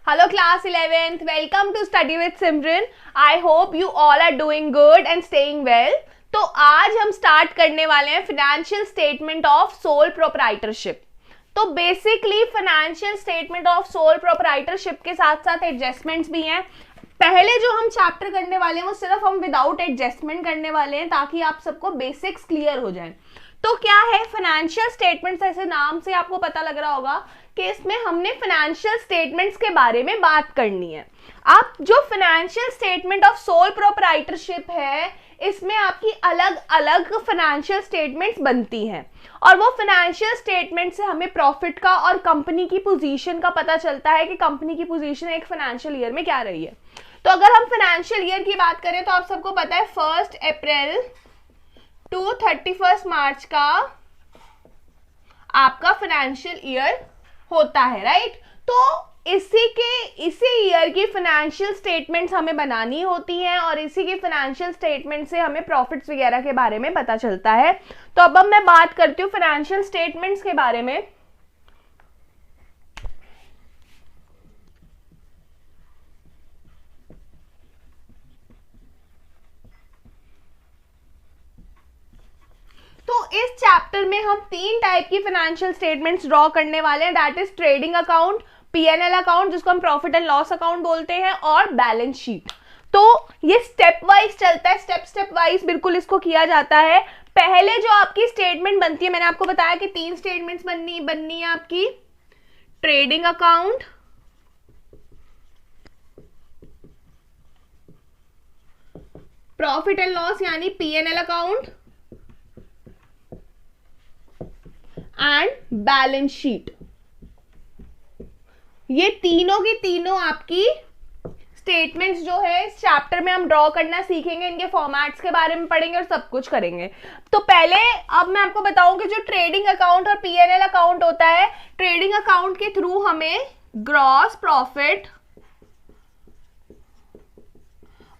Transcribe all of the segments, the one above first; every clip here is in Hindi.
Hello class 11th, welcome to study with Simran. I hope you all are doing good and staying well. तो आज हम स्टार्ट करने वाले हैं financial statement of sole proprietorship. तो basically financial statement of sole proprietorship के साथ साथ एडजस्टमेंट्स भी हैं. पहले जो हम चैप्टर करने वाले हैं वो सिर्फ हम विदाउट एडजस्टमेंट करने वाले हैं ताकि आप सबको बेसिक्स क्लियर हो जाएं. तो क्या है फाइनेंशियल स्टेटमेंट्स, ऐसे नाम से आपको पता लग रहा होगा कि इसमें हमने फाइनेंशियल स्टेटमेंट्स के बारे में बात करनी है. अब जो financial statement of sole proprietorship है इसमें आपकी अलग अलग फाइनेंशियल स्टेटमेंट्स बनती हैं और वो फाइनेंशियल स्टेटमेंट से हमें प्रॉफिट का और कंपनी की पोजीशन का पता चलता है कि कंपनी की पोजीशन एक फाइनेंशियल ईयर में क्या रही है. तो अगर हम फाइनेंशियल ईयर की बात करें तो आप सबको पता है 1 अप्रैल टू 31 मार्च का आपका फाइनेंशियल ईयर होता है, राइट. तो इसी ईयर की फाइनेंशियल स्टेटमेंट्स हमें बनानी होती हैं और इसी की फाइनेंशियल स्टेटमेंट से हमें प्रॉफिट्स वगैरह के बारे में पता चलता है. तो अब मैं बात करती हूँ फाइनेंशियल स्टेटमेंट्स के बारे में. तो इस चैप्टर में हम 3 टाइप की फाइनेंशियल स्टेटमेंट्स ड्रॉ करने वाले हैं, that is trading account, PNL account जिसको हम प्रॉफिट एंड लॉस अकाउंट बोलते हैं, और बैलेंस शीट. तो ये स्टेप वाइज चलता है, स्टेप वाइज बिल्कुल इसको किया जाता है. पहले जो आपकी स्टेटमेंट बनती है, मैंने आपको बताया कि 3 स्टेटमेंट्स बननी है आपकी. Trading account, profit and loss यानी PNL account and balance sheet. ये तीनों की तीनों आपकी स्टेटमेंट्स जो है इस चैप्टर में हम ड्रॉ करना सीखेंगे, इनके फॉर्मेट्स के बारे में पढ़ेंगे और सब कुछ करेंगे. तो पहले अब मैं आपको बताऊं कि जो ट्रेडिंग अकाउंट और पीएनएल अकाउंट होता है, ट्रेडिंग अकाउंट के थ्रू हमें ग्रॉस प्रॉफिट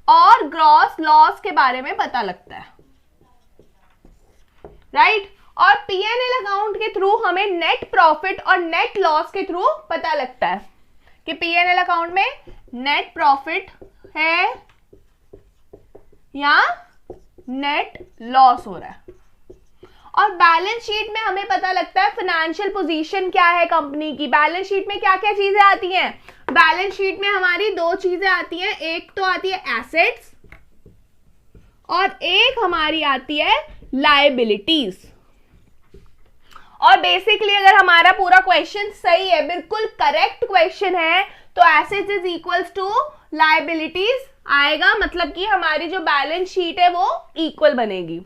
और ग्रॉस लॉस के बारे में पता लगता है, राइट. और पीएनएल अकाउंट के थ्रू हमें नेट प्रॉफिट और नेट लॉस के थ्रू पता लगता है कि पीएनएल अकाउंट में नेट प्रॉफिट है या नेट लॉस हो रहा है. और बैलेंस शीट में हमें पता लगता है फाइनेंशियल पोजीशन क्या है कंपनी की. बैलेंस शीट में क्या क्या चीजें आती हैं? बैलेंस शीट में हमारी 2 चीजें आती हैं, एक तो आती है एसेट्स और एक हमारी आती है लायबिलिटीज. और बेसिकली अगर हमारा पूरा क्वेश्चन सही है, बिल्कुल करेक्ट क्वेश्चन है, तो assets is equals to liabilities आएगा, मतलब कि हमारी जो बैलेंस शीट है वो इक्वल बनेगी.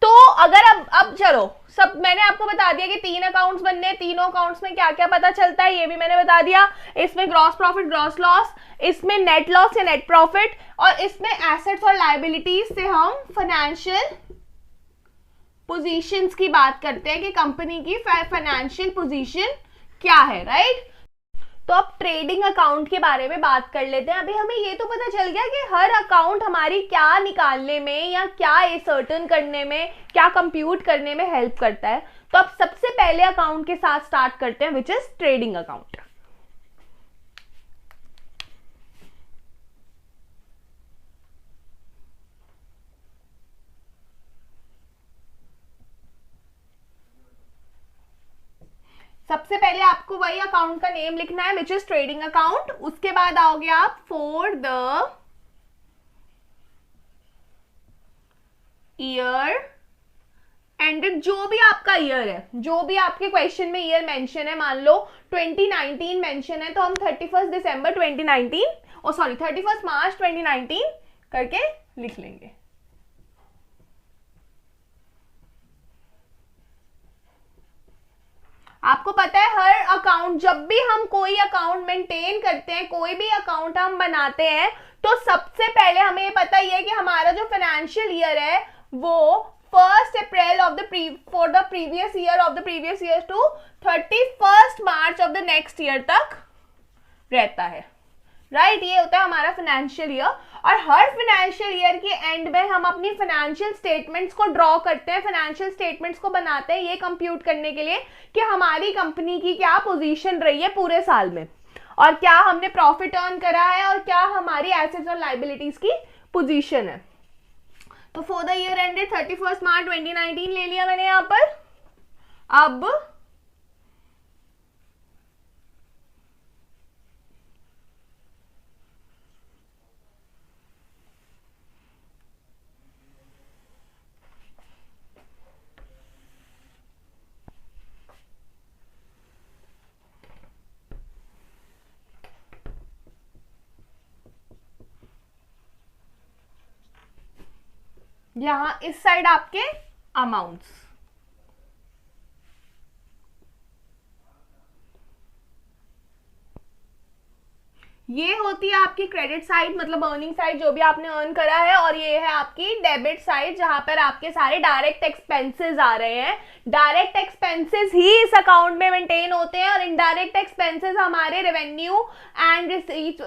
तो अगर अब चलो सब मैंने आपको बता दिया कि 3 अकाउंट्स बनने, तीनों अकाउंट्स में क्या क्या पता चलता है ये भी मैंने बता दिया. इसमें ग्रॉस प्रॉफिट ग्रॉस लॉस, इसमें नेट लॉस या नेट प्रॉफिट, और इसमें एसेट्स और लायबिलिटीज से हम फाइनेंशियल पोजीशंस की बात करते हैं कि कंपनी की फाइनेंशियल पोजीशन क्या है, राइट. तो अब ट्रेडिंग अकाउंट के बारे में बात कर लेते हैं. अभी हमें ये तो पता चल गया कि हर अकाउंट हमारी क्या निकालने में या क्या एसर्टन करने में, क्या कंप्यूट करने में हेल्प करता है. तो अब सबसे पहले अकाउंट के साथ स्टार्ट करते हैं विच इज ट्रेडिंग अकाउंट. सबसे पहले आपको वही अकाउंट का नेम लिखना है विच इज ट्रेडिंग अकाउंट. उसके बाद आओगे आप फॉर द ईयर एंडेड, जो भी आपका ईयर है, जो भी आपके क्वेश्चन में ईयर मेंशन है, मान लो 2019 मेंशन है तो हम 31 दिसंबर 2019 और 31 मार्च 2019 करके लिख लेंगे. आपको पता है हर अकाउंट, जब भी हम कोई अकाउंट मेंटेन करते हैं, कोई भी अकाउंट हम बनाते हैं, तो सबसे पहले हमें ये पता ही है कि हमारा जो फाइनेंशियल ईयर है वो 1 April of the for the previous year to 31 March of the next year तक रहता है, राइट. ये होता है हमारा फाइनेंशियल ईयर. और हर फाइनेंशियल ईयर के एंड में हम अपनी फाइनेंशियल स्टेटमेंट्स को ड्रॉ करते हैं, फाइनेंशियल स्टेटमेंट्स को बनाते हैं ये कंप्यूट करने के लिए कि हमारी कंपनी की क्या पोजीशन रही है पूरे साल में. और क्या हमने प्रॉफिट अर्न करा है और क्या हमारी एसेट्स और लाइबिलिटीज की पोजीशन है। तो फॉर द ईयर एंडेड 31 मार्च 2019 ले लिया मैंने यहां पर। अब यहां इस साइड आपके अमाउंट्स, ये होती है आपकी क्रेडिट साइड, मतलब अर्निंग साइड जो भी आपने अर्न करा है, और ये है आपकी डेबिट साइड जहां पर आपके सारे डायरेक्ट एक्सपेंसेस आ रहे हैं। डायरेक्ट एक्सपेंसेस ही इस अकाउंट में मेंटेन होते हैं और इनडायरेक्ट एक्सपेंसेस हमारे रेवेन्यू एंड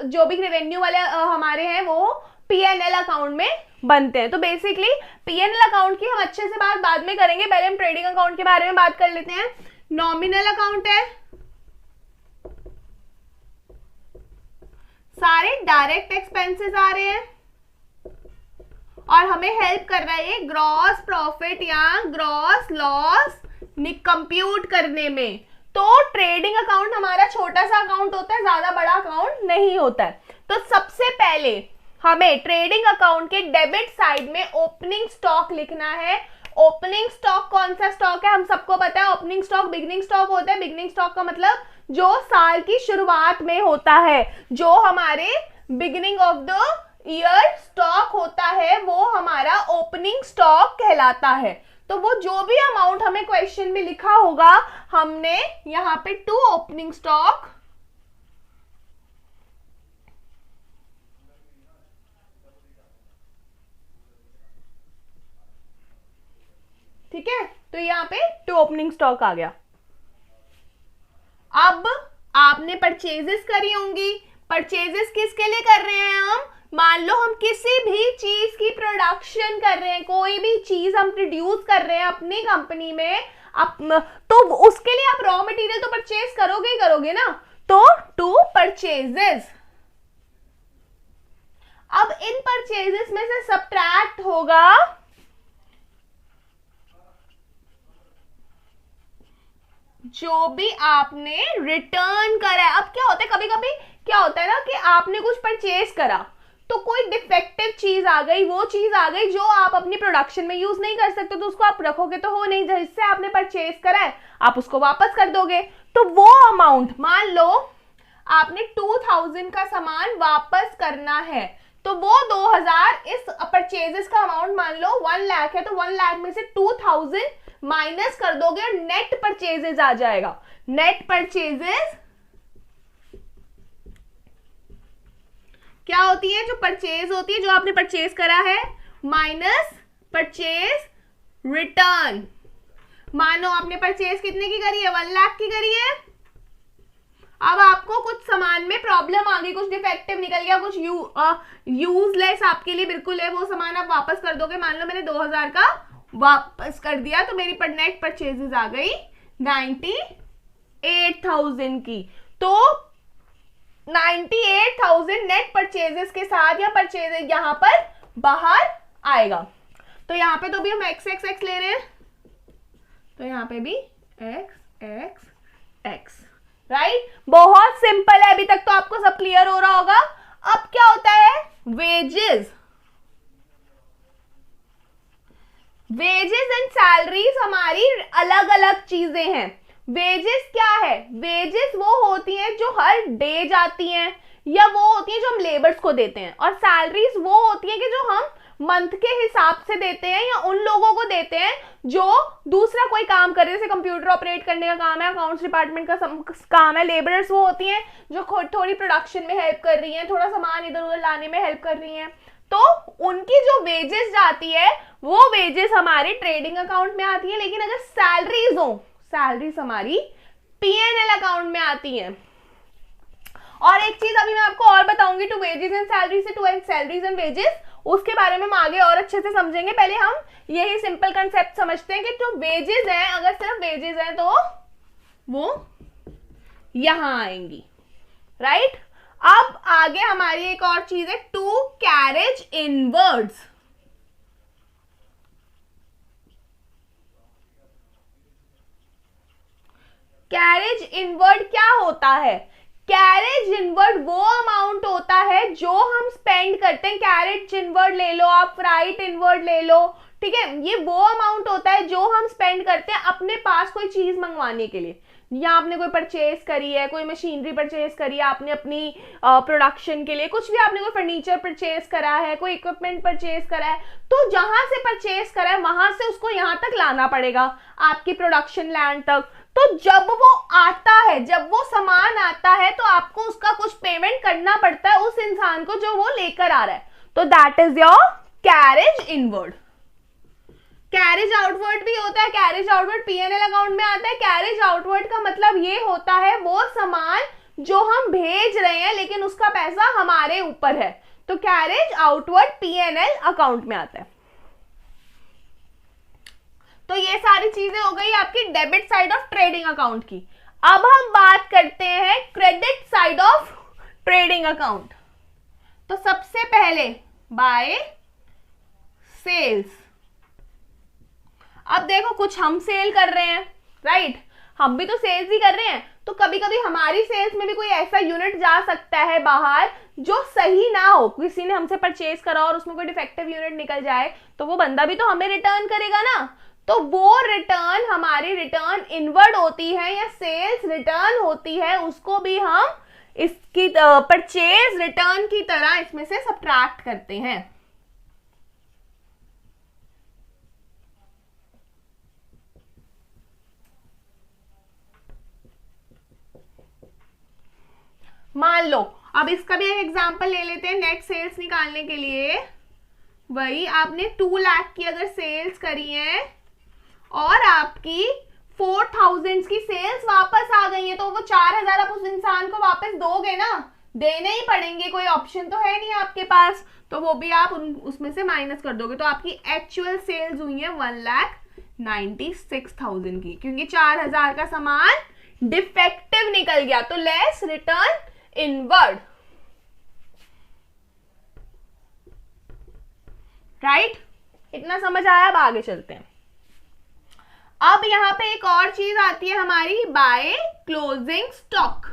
जो भी रेवेन्यू वाले हमारे हैं वो P&L अकाउंट में बनते हैं। तो बेसिकली P&L अकाउंट की हम अच्छे से बात बाद में करेंगे, पहले हम ट्रेडिंग अकाउंट के बारे में बात कर लेते हैं। नॉमिनल अकाउंट है, सारे डायरेक्ट एक्सपेंसेस आ रहे हैं और हमें हेल्प कर रहा है ये ग्रॉस प्रॉफिट या ग्रॉस लॉस कंप्यूट करने में। तो ट्रेडिंग अकाउंट हमारा छोटा सा अकाउंट होता है, ज्यादा बड़ा अकाउंट नहीं होता है। तो सबसे पहले हमें ट्रेडिंग अकाउंट के डेबिट साइड में ओपनिंग स्टॉक लिखना है। ओपनिंग स्टॉक कौन सा स्टॉक है, हम सबको पता है ओपनिंग स्टॉक बिगनिंग स्टॉक होता है। बिगनिंग स्टॉक का मतलब जो साल की शुरुआत में होता है, जो हमारे beginning of the year stock होता है वो हमारा ओपनिंग स्टॉक कहलाता है। तो वो जो भी अमाउंट हमें क्वेश्चन में लिखा होगा, हमने यहां पे टू ओपनिंग स्टॉक ठीक है, तो यहां पे टू ओपनिंग स्टॉक आ गया। अब आपने परचेजेस करी होंगी, परचेजेस किसके लिए कर रहे हैं हम, मान लो हम किसी भी चीज की प्रोडक्शन कर रहे हैं, कोई भी चीज हम प्रोड्यूस कर रहे हैं अपनी कंपनी में, तो उसके लिए आप रॉ मटेरियल तो परचेज करोगे ही करोगे ना, तो टू परचेजेस। अब इन परचेजेस में से सब्ट्रैक्ट होगा जो भी आपने रिटर्न करा है। अब क्या होता है, कभी कभी क्या होता है ना कि आपने कुछ परचेज करा तो कोई डिफेक्टिव चीज आ गई, वो चीज आ गई जो आप अपनी प्रोडक्शन में यूज नहीं कर सकते, तो उसको आप रखोगे तो हो नहीं, जिससे आपने परचेज करा है आप उसको वापस कर दोगे। तो वो अमाउंट, मान लो आपने 2000 का सामान वापस करना है, तो वो 2000 इस परचेजेस का अमाउंट मान लो 1 लाख है, तो 1 लाख में से 2000 माइनस कर दोगे और नेट परचेजेस आ जाएगा। नेट परचेजेस क्या होती है, जो परचेज होती है, जो आपने परचेज करा है माइनस परचेज रिटर्न। मानो आपने परचेज कितने की करी है, 1 लाख की करी है। अब आपको कुछ सामान में प्रॉब्लम आ गई, कुछ डिफेक्टिव निकल गया, कुछ यूजलेस आपके लिए बिल्कुल है, वो सामान आप वापस कर दोगे। मान लो मैंने 2000 का वापस कर दिया, तो मेरी नेट परचेजेस आ गई 98,000 की। तो 98,000 नेट परचेजेस के साथ या परचेजेस यहां पर बाहर आएगा। तो यहां पे तो भी हम x x x ले रहे हैं, तो यहां पे भी x x x, राइट। बहुत सिंपल है, अभी तक तो आपको सब क्लियर हो रहा होगा। अब क्या होता है, वेजेस। वेजेस एंड सैलरीज हमारी अलग अलग चीजें हैं। वेजेस क्या है, वेजेस वो होती हैं जो हर डे जाती हैं, या वो होती हैं जो हम लेबर्स को देते हैं, और सैलरीज वो होती हैं कि जो हम मंथ के हिसाब से देते हैं या उन लोगों को देते हैं जो दूसरा कोई काम कर रहे हैं, जैसे कंप्यूटर ऑपरेट करने का काम है, अकाउंट्स डिपार्टमेंट का काम है। लेबरर्स वो होती हैं जो थोड़ी प्रोडक्शन में हेल्प कर रही हैं, थोड़ा सामान इधर उधर लाने में हेल्प कर रही हैं। तो उनकी जो वेजेस जाती है वो वेजेस हमारे ट्रेडिंग अकाउंट में आती है। लेकिन अगर सैलरीज हो, सैलरीज हमारी P&L अकाउंट में आती हैं। और एक चीज अभी मैं आपको और बताऊंगी, टू वेजेस एंड सैलरी से टू सैलरीज एंड वेजेस, उसके बारे में हम आगे और अच्छे से समझेंगे। पहले हम यही सिंपल कंसेप्ट समझते हैं कि जो वेजेस हैं, अगर सिर्फ वेजेस हैं तो वो यहां आएंगी, राइट। अब आगे हमारी एक और चीज है to carriage inwards. Carriage inward क्या होता है? कैरेज इनवर्ड वो अमाउंट होता है जो हम स्पेंड करते हैं। कैरेज इनवर्ड ले लो आप, फ्राइट इनवर्ड ले लो, ठीक है। ये वो अमाउंट होता है जो हम स्पेंड करते हैं अपने पास कोई चीज मंगवाने के लिए। या आपने कोई परचेज करी है, कोई मशीनरी परचेज करी है आपने अपनी प्रोडक्शन के लिए, कुछ भी आपने कोई फर्नीचर परचेज करा है, कोई इक्विपमेंट परचेज करा है, तो जहां से परचेज करा है वहां से उसको यहां तक लाना पड़ेगा आपकी प्रोडक्शन लैंड तक। तो जब वो आता है, जब वो सामान आता है, तो आपको उसका कुछ पेमेंट करना पड़ता है उस इंसान को जो वो लेकर आ रहा है। तो that is your carriage inward. Carriage outward भी होता है। कैरेज आउटवर्ड पीएनएल अकाउंट में आता है। कैरेज आउटवर्ड का मतलब ये होता है वो सामान जो हम भेज रहे हैं लेकिन उसका पैसा हमारे ऊपर है, तो कैरेज आउटवर्ड पीएनएल अकाउंट में आता है। तो ये सारी चीजें हो गई आपकी debit side of trading account की। अब हम बात करते हैं credit side of trading account. तो सबसे पहले बाय सेल्स। अब देखो कुछ हम सेल कर रहे हैं, राइट, हम भी तो सेल्स ही कर रहे हैं। तो कभी कभी हमारी सेल्स में भी कोई ऐसा यूनिट जा सकता है बाहर जो सही ना हो, किसी ने हमसे परचेज करा और उसमें कोई डिफेक्टिव यूनिट निकल जाए, तो वो बंदा भी तो हमें रिटर्न करेगा ना। तो वो रिटर्न हमारी रिटर्न इनवर्ड होती है या सेल्स रिटर्न होती है, उसको भी हम इसकी परचेज रिटर्न की तरह इसमें से सब्ट्रैक्ट करते हैं। मान लो अब इसका भी एक एग्जांपल ले लेते हैं नेट सेल्स निकालने के लिए। वही आपने 2 लाख की अगर सेल्स करी है और आपकी 4000 की सेल्स वापस आ गई है, तो वो 4000 आप उस इंसान को वापस दोगे ना, देने ही पड़ेंगे, कोई ऑप्शन तो है नहीं आपके पास, तो वो भी आप उसमें से माइनस कर दोगे। तो आपकी एक्चुअल सेल्स हुई है 1,96,000 की, क्योंकि 4000 का सामान डिफेक्टिव निकल गया, तो लेस रिटर्न इनवर्ड, राइट। इतना समझ आया? अब आगे चलते हैं। अब यहां पे एक और चीज आती है हमारी by closing stock.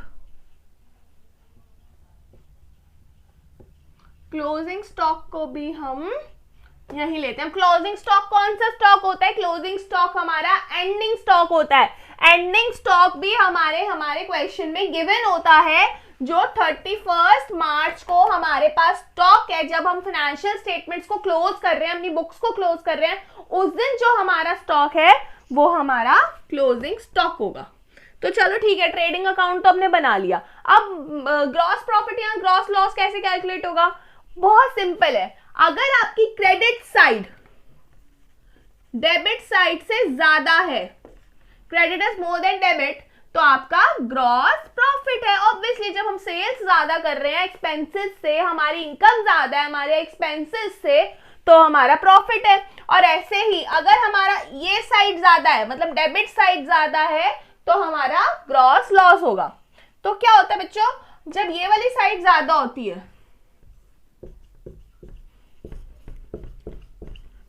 Closing stock को भी हम यही लेते हैं। क्लोजिंग स्टॉक कौन सा स्टॉक होता है? क्लोजिंग स्टॉक हमारा एंडिंग स्टॉक होता है। एंडिंग स्टॉक भी हमारे क्वेश्चन में गिवन होता है, जो 31 मार्च को हमारे पास स्टॉक है, जब हम फाइनेंशियल स्टेटमेंट्स को क्लोज कर रहे हैं, अपनी बुक्स को क्लोज कर रहे हैं, उस दिन जो हमारा स्टॉक है वो हमारा क्लोजिंग स्टॉक होगा। तो चलो ठीक है, ट्रेडिंग अकाउंट तो हमने बना लिया। अब ग्रॉस प्रॉफिट या ग्रॉस लॉस कैसे कैलकुलेट होगा? बहुत सिंपल है। अगर आपकी क्रेडिट साइड डेबिट साइड से ज्यादा है, credit is more than debit, तो आपका ग्रॉस प्रॉफिट है। ऑब्वियसली जब हम सेल्स ज्यादा कर रहे हैं एक्सपेंसेस से, हमारी इनकम ज्यादा है हमारे एक्सपेंसेस से, तो हमारा प्रॉफिट है। और ऐसे ही अगर हमारा ये साइड ज्यादा है, मतलब डेबिट साइड ज्यादा है, तो हमारा ग्रॉस लॉस होगा। तो क्या होता है बच्चों, जब ये वाली साइड ज्यादा होती है,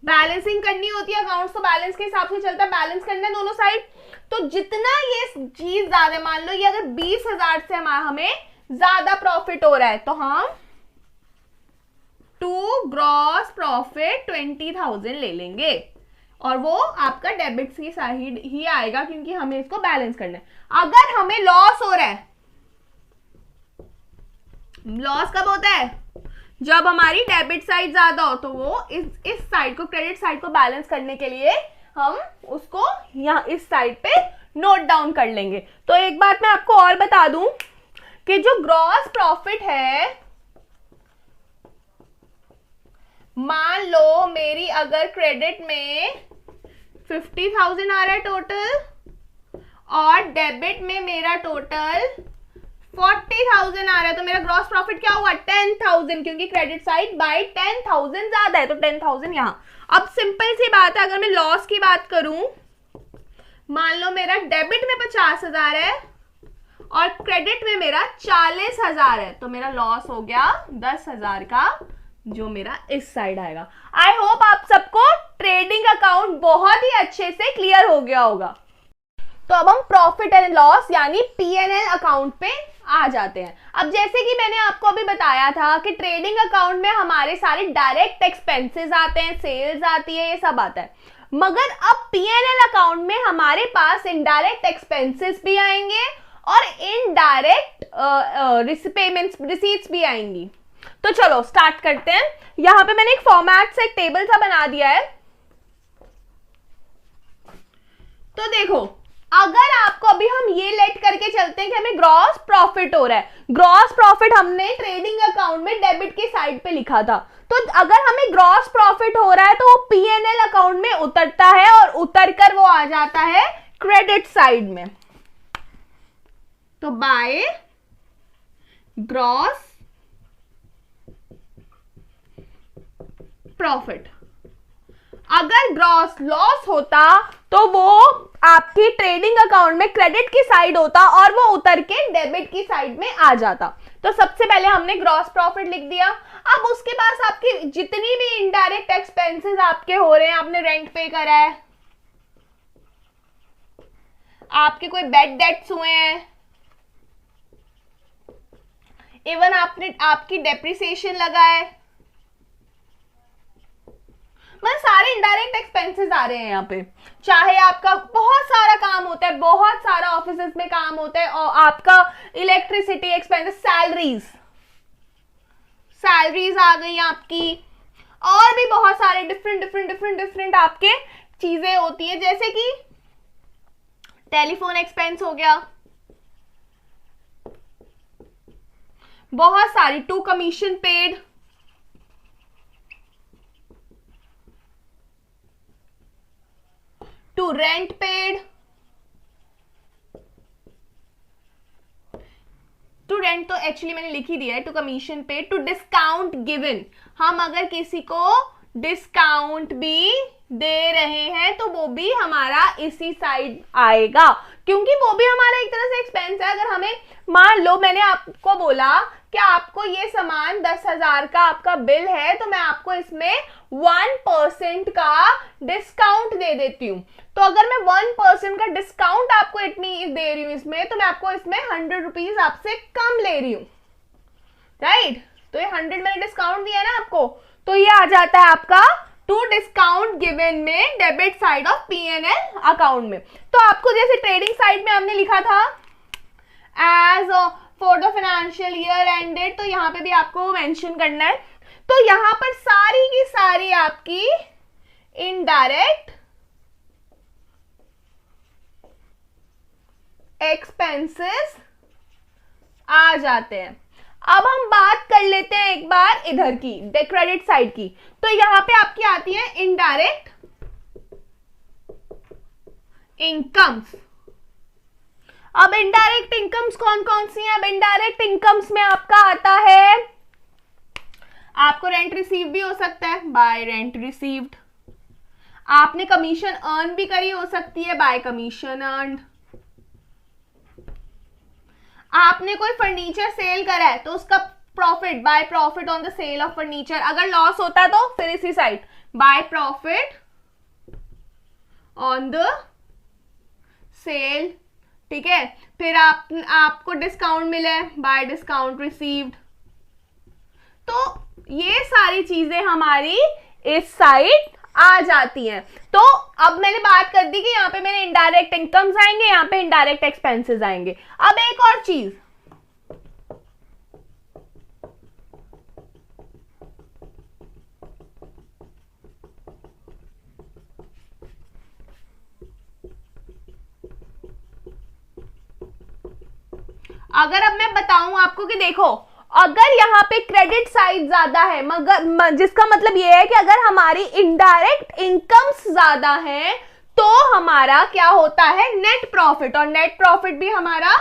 बैलेंसिंग करनी होती है, अकाउंट्स तो बैलेंस के हिसाब से चलता है, बैलेंस करना है दोनों साइड, तो जितना ये चीज ज्यादा, मान लो ये अगर 20,000 से हमें ज्यादा प्रॉफिट हो रहा है, तो हम टू ग्रॉस प्रॉफिट 20,000 ले लेंगे, और वो आपका डेबिट की साइड ही आएगा, क्योंकि हमें इसको बैलेंस करना है। अगर हमें लॉस हो रहा है, लॉस कब होता है? जब हमारी डेबिट साइड ज्यादा हो, तो वो इस साइड को, क्रेडिट साइड को बैलेंस करने के लिए हम उसको यहाँ इस साइड पे नोट डाउन कर लेंगे। तो एक बात मैं आपको और बता दूं कि जो ग्रॉस प्रॉफिट है, मान लो मेरी अगर क्रेडिट में 50,000 आ रहा है टोटल, और डेबिट में मेरा टोटल 40,000 आ रहा है, तो मेरा ग्रॉस प्रॉफिट क्या होगा? 10,000, क्योंकि क्रेडिट साइड बाय 10,000 ज्यादा है, तो 10,000 यहां। अब सिंपल सी बात है, अगर मैं लॉस की बात करूं, मान लो मेरा डेबिट में 50,000 है और क्रेडिट में मेरा 40,000 है, तो मेरा लॉस हो गया 10,000 का, जो मेरा इस साइड आएगा। आई होप आप सबको ट्रेडिंग अकाउंट बहुत ही अच्छे से क्लियर हो गया होगा। तो अब हम प्रॉफिट एंड लॉस यानी P&L अकाउंट पे आ जाते हैं। अब जैसे कि मैंने आपको अभी बताया था कि ट्रेडिंग अकाउंट में हमारे सारे डायरेक्ट एक्सपेंसेस आते हैं, सेल्स आती है, ये सब आता है, मगर अब P&L अकाउंट में हमारे पास इनडायरेक्ट एक्सपेंसेस भी आएंगे और इनडायरेक्ट पेमेंट्स रिसीट्स भी आएंगी। तो चलो स्टार्ट करते हैं। यहां पे मैंने एक फॉर्मेट से एक टेबल सा बना दिया है। तो देखो, अगर आपको अभी हम ये लेट करके चलते हैं कि हमें ग्रॉस प्रॉफिट हो रहा है, ग्रॉस प्रॉफिट हमने ट्रेडिंग अकाउंट में डेबिट के साइड पे लिखा था, तो अगर हमें ग्रॉस प्रॉफिट हो रहा है तो वो P&L अकाउंट में उतरता है और उतर कर वो आ जाता है क्रेडिट साइड में। तो बाय ग्रॉस प्रॉफिट। अगर ग्रॉस लॉस होता तो वो आपकी ट्रेडिंग अकाउंट में क्रेडिट की साइड होता और वो उतर के डेबिट की साइड में आ जाता। तो सबसे पहले हमने ग्रॉस प्रॉफिट लिख दिया। अब उसके पास आपकी जितनी भी इनडायरेक्ट एक्सपेंसेस आपके हो रहे हैं, आपने रेंट पे करा है, आपके कोई बेड डेट्स हुए हैं, इवन आपकी डेप्रिसिएशन लगा है, मतलब सारे इनडायरेक्ट एक्सपेंसेस आ रहे हैं यहाँ पे। चाहे आपका बहुत सारा काम होता है, बहुत सारा ऑफिसेस में काम होता है, और आपका इलेक्ट्रिसिटी एक्सपेंसेस, सैलरीज आ गई आपकी, और भी बहुत सारे डिफरेंट आपके चीजें होती है, जैसे कि टेलीफोन एक्सपेंस हो गया, बहुत सारी, to commission paid, to rent paid, to rent तो एक्चुअली मैंने लिख ही दिया है, to commission paid, to discount given, हम अगर किसी को डिस्काउंट भी दे रहे हैं तो वो भी हमारा इसी साइड आएगा, क्योंकि वो भी हमारा एक तरह से एक्सपेंस है। अगर हमें मान लो मैंने आपको बोला कि आपको ये सामान 10,000 का आपका बिल है, तो मैं आपको इसमें 1% का डिस्काउंट दे देती हूँ। तो अगर मैं 1% का डिस्काउंट आपको इतनी दे रही हूँ इसमें, तो मैं आपको इसमें 100 रुपीज आपसे कम ले रही हूँ, राइट? तो ये 100 मैंने डिस्काउंट दिया ना आपको, तो ये आ जाता है आपका टू डिस्काउंट गिवन में debit side of P&L account में। तो आपको जैसे ट्रेडिंग साइड में हमने लिखा था as for the financial year ended, तो यहाँ पे भी आपको मेंशन करना है। तो यहाँ पर सारी की सारी आपकी इनडायरेक्ट एक्सपेंसेस आ जाते हैं। अब हम बात कर लेते हैं एक बार इधर की, क्रेडिट साइड की। तो यहां पे आपकी आती है इनडायरेक्ट इनकम्स। अब इनडायरेक्ट इनकम्स कौन कौन सी हैं? अब इनडायरेक्ट इनकम्स में आपका आता है, आपको रेंट रिसीव भी हो सकता है बाय रेंट रिसीव्ड, आपने कमीशन अर्न भी करी हो सकती है बाय कमीशन अर्नड, आपने कोई फर्नीचर सेल करा है तो उसका profit by profit on the sale of furniture, अगर लॉस होता है तो फिर इसी side by profit on the sale, ठीक है। फिर आपको डिस्काउंट मिले बाय डिस्काउंट रिसीव्ड। तो ये सारी चीजें हमारी इस साइड आ जाती हैं। तो अब मैंने बात कर दी कि यहाँ पे मेरे इनडायरेक्ट इनकम्स आएंगे, यहाँ पे इनडायरेक्ट एक्सपेंसेस आएंगे। अब एक और चीज, अगर अब मैं बताऊं आपको कि देखो, अगर यहाँ पे क्रेडिट साइड ज्यादा है, मगर जिसका मतलब ये है कि अगर हमारी इनडायरेक्ट इनकम्स ज्यादा है तो हमारा क्या होता है, नेट प्रॉफिट, और नेट प्रॉफिट भी हमारा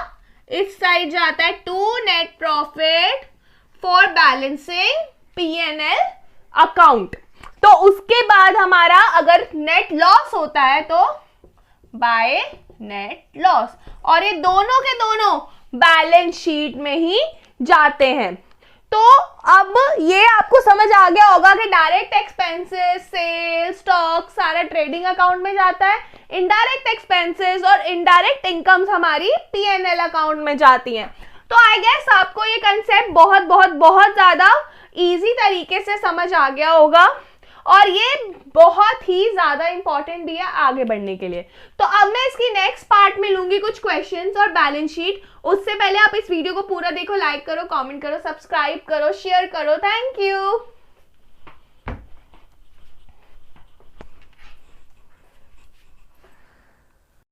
इस साइड जाता है to net profit for balancing P&L account. तो उसके बाद हमारा अगर नेट लॉस होता है तो बाय नेट लॉस, और ये दोनों के दोनों बैलेंस शीट में ही जाते हैं। तो अब ये आपको समझ आ गया होगा कि डायरेक्ट एक्सपेंसेस, सेल्स, स्टॉक सारा ट्रेडिंग अकाउंट में जाता है, इनडायरेक्ट एक्सपेंसेस और इनडायरेक्ट इनकम्स हमारी P&L अकाउंट में जाती हैं। तो आई गेस आपको ये कंसेप्ट बहुत बहुत बहुत ज्यादा इजी तरीके से समझ आ गया होगा और ये बहुत ही ज्यादा इंपॉर्टेंट भी है आगे बढ़ने के लिए। तो अब मैं इसकी नेक्स्ट पार्ट में लूंगी कुछ क्वेश्चंस और बैलेंस शीट। उससे पहले आप इस वीडियो को पूरा देखो, लाइक करो, कमेंट करो, सब्सक्राइब करो, शेयर करो। Thank you.